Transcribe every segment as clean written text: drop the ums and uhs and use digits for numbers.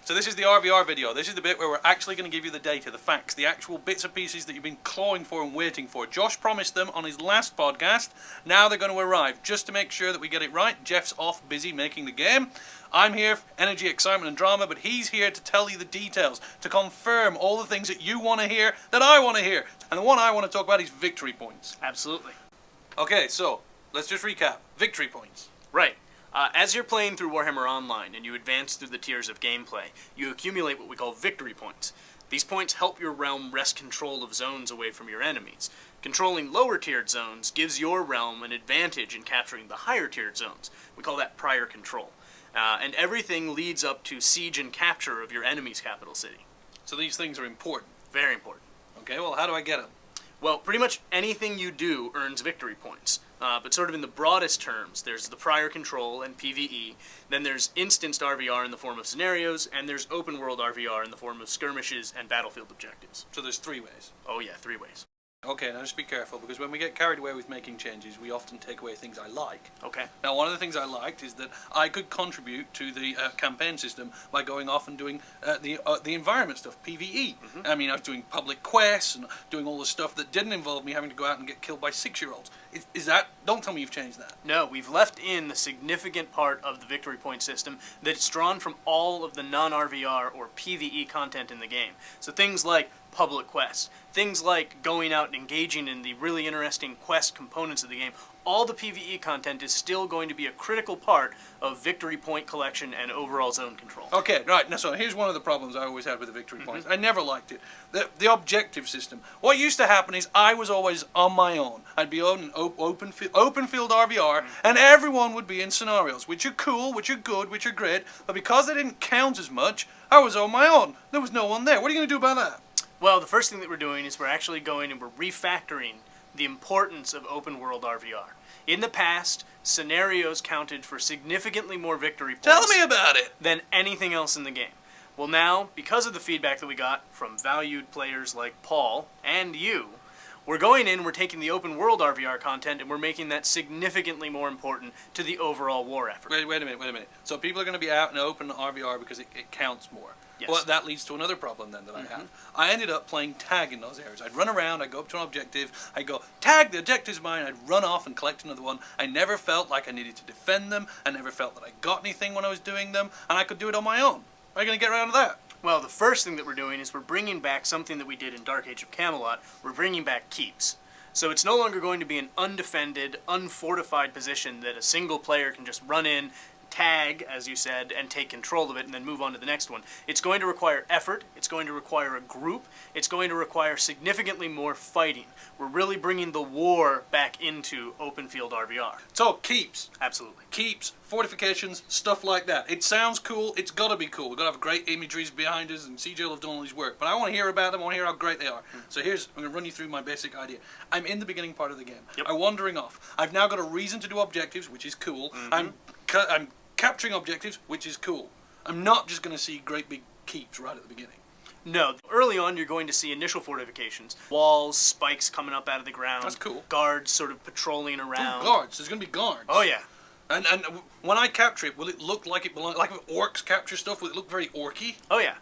So this is the RvR video. This is the bit where we're actually going to give you the data, the facts, the actual bits and pieces that you've been clawing for and waiting for. Josh promised them on his last podcast. Now they're going to arrive. Just to make sure that we get it right, Jeff's off busy making the game. I'm here for energy, excitement and drama, but he's here to tell you the details, to confirm all the things that you want to hear, that I want to hear. And the one I want to talk about is victory points. Absolutely. Okay, so let's just recap. Victory points. Right. As you're playing through Warhammer Online and you advance through the tiers of gameplay, you accumulate what we call victory points. These points help your realm wrest control of zones away from your enemies. Controlling lower-tiered zones gives your realm an advantage in capturing the higher-tiered zones. We call that prior control. And everything leads up to siege and capture of your enemy's capital city. So these things are important. Very important. Okay, well, how do I get them? Well, pretty much anything you do earns victory points. But sort of in the broadest terms, there's the prior control and PvE, then there's instanced RvR in the form of scenarios, and there's open world RvR in the form of skirmishes and battlefield objectives. So there's 3 ways. Oh yeah, 3 ways. Okay, now just be careful, because when we get carried away with making changes, we often take away things I like. Okay. Now, one of the things I liked is that I could contribute to the campaign system by going off and doing the environment stuff, PvE. Mm-hmm. I mean, I was doing public quests and doing all the stuff that didn't involve me having to go out and get killed by 6-year-olds. Is that... Don't tell me you've changed that. No, we've left in the significant part of the victory point system that's drawn from all of the non-RvR or PvE content in the game. So things like public quests, things like going out and engaging in the really interesting quest components of the game. All the PvE content is still going to be a critical part of victory point collection and overall zone control. Okay, right. Now, so here's one of the problems I always had with the victory points. I never liked it. The objective system. What used to happen is I was always on my own. I'd be on an open field RvR, and everyone would be in scenarios, which are cool, which are good, which are great, but because they didn't count as much, I was on my own. There was no one there. What are you going to do about that? Well, the first thing that we're doing is we're actually going and we're refactoring the importance of open world RvR. In the past, scenarios counted for significantly more victory points. Tell me about it! Than anything else in the game. Well now, because of the feedback that we got from valued players like Paul and you, we're going in, we're taking the open world RvR content and we're making that significantly more important to the overall war effort. Wait a minute. So people are going to be out in open RvR because it counts more. Yes. Well, that leads to another problem then that I have. I ended up playing tag in those areas. I'd run around, I'd go up to an objective, I'd go, tag, the objective's mine, I'd run off and collect another one. I never felt like I needed to defend them, I never felt that I got anything when I was doing them, and I could do it on my own. How are you going to get around to that? Well, the first thing that we're doing is we're bringing back something that we did in Dark Age of Camelot. We're bringing back keeps. So it's no longer going to be an undefended, unfortified position that a single player can just run in, tag, as you said, and take control of it and then move on to the next one. It's going to require effort, it's going to require a group, it's going to require significantly more fighting. We're really bringing the war back into open field RvR. So, keeps. Absolutely. Keeps, fortifications, stuff like that. It sounds cool, it's got to be cool. We've got to have great imageries behind us, and CJ will have done all his work. But I want to hear about them, I want to hear how great they are. So I'm going to run you through my basic idea. I'm in the beginning part of the game. Yep. I'm wandering off. I've now got a reason to do objectives, which is cool. I'm capturing objectives, which is cool. I'm not just going to see great big keeps right at the beginning. No. Early on, you're going to see initial fortifications. Walls, spikes coming up out of the ground. That's cool. Guards sort of patrolling around. Oh, guards. There's going to be guards. Oh, yeah. And when I capture it, will it look like it belongs... Like if orcs capture stuff, will it look very orky? Oh, yeah.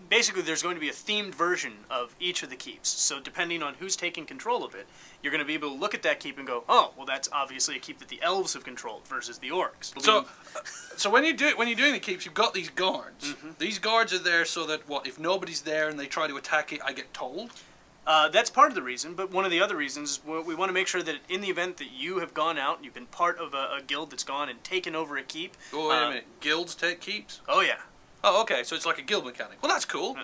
Basically, there's going to be a themed version of each of the keeps. So depending on who's taking control of it, you're going to be able to look at that keep and go, oh, well, that's obviously a keep that the elves have controlled versus the orcs. So when you're doing the keeps, you've got these guards. These guards are there so that, what, if nobody's there and they try to attack it, I get told? That's part of the reason, but one of the other reasons is we want to make sure that in the event that you have gone out, you've been part of a guild that's gone and taken over a keep. Oh, wait a minute. Guilds take keeps? Oh, yeah. Oh, okay, so it's like a guild mechanic. Well, that's cool.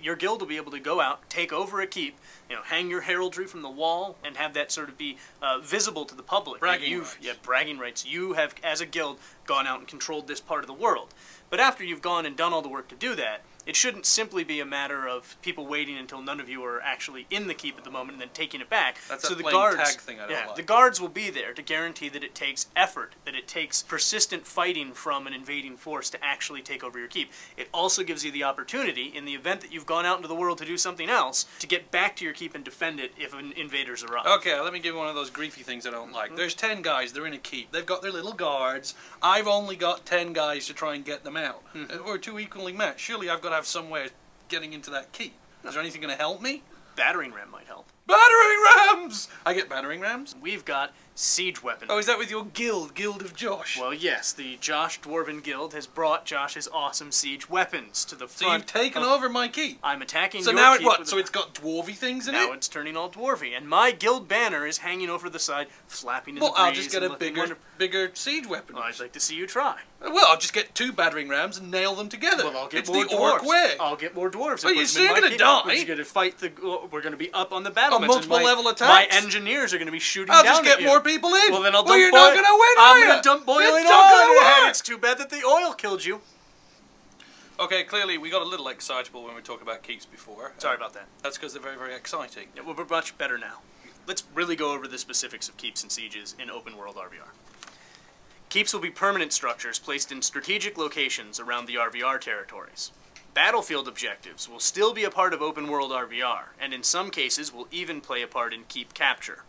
Your guild will be able to go out, take over a keep, hang your heraldry from the wall, and have that sort of be visible to the public. Bragging rights. Yeah, bragging rights. You have, as a guild, gone out and controlled this part of the world. But after you've gone and done all the work to do that, It shouldn't simply be a matter of people waiting until none of you are actually in the keep at the moment and then taking it back. That's so a the playing guards, tag thing I don't like. The guards will be there to guarantee that it takes effort, that it takes persistent fighting from an invading force to actually take over your keep. It also gives you the opportunity, in the event that you've gone out into the world to do something else, to get back to your keep and defend it if invaders arrive. Okay, let me give you one of those griefy things I don't like. There's 10 guys, they're in a keep. They've got their little guards. I've only got 10 guys to try and get them out. We're too equally matched. Surely I've got to have some way of getting into that keep. Is there anything going to help me? Battering ram might help. Battering rams! I get battering rams? We've got siege weapons. Oh, is that with your guild of Josh? Well, yes, the Josh Dwarven Guild has brought Josh's awesome siege weapons to the front. So you've taken over my keep? I'm attacking so your now keep. it what? So it's got dwarvy things in it? Now it's turning all dwarvy, and my guild banner is hanging over the side, flapping in the breeze. Well, I'll just get a bigger siege weapon. Well, I'd like to see you try. Well, I'll just get 2 battering rams and nail them together. Well, I'll get it's more the dwarves. orc way. I'll get more dwarves. Well, you're still going to die. We're going to fight we're going to be up on the battlements. multiple level attacks. My engineers are going to be shooting I'll down just get at you. more people in. Well, then I'll well, you're not going to win, I'm going to dump boiling oil on your head. It's too bad that the oil killed you. Okay, clearly we got a little excitable when we talked about keeps before. Sorry about that. That's because they're very, very exciting. Yeah, we're much better now. Let's really go over the specifics of keeps and sieges in open world RvR. Keeps will be permanent structures placed in strategic locations around the RvR territories. Battlefield objectives will still be a part of open world RvR, and in some cases will even play a part in keep capture.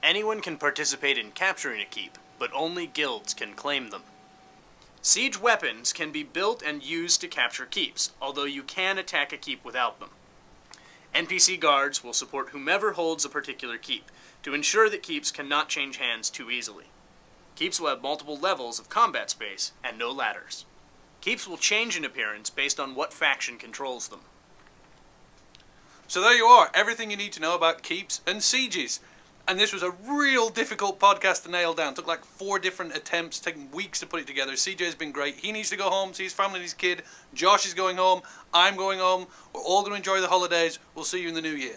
Anyone can participate in capturing a keep, but only guilds can claim them. Siege weapons can be built and used to capture keeps, although you can attack a keep without them. NPC guards will support whomever holds a particular keep, to ensure that keeps cannot change hands too easily. Keeps will have multiple levels of combat space, and no ladders. Keeps will change in appearance based on what faction controls them. So there you are, everything you need to know about keeps and sieges. And this was a real difficult podcast to nail down. It took like 4 different attempts, taking weeks to put it together. CJ's been great. He needs to go home, see his family and his kid. Josh is going home. I'm going home. We're all going to enjoy the holidays. We'll see you in the new year.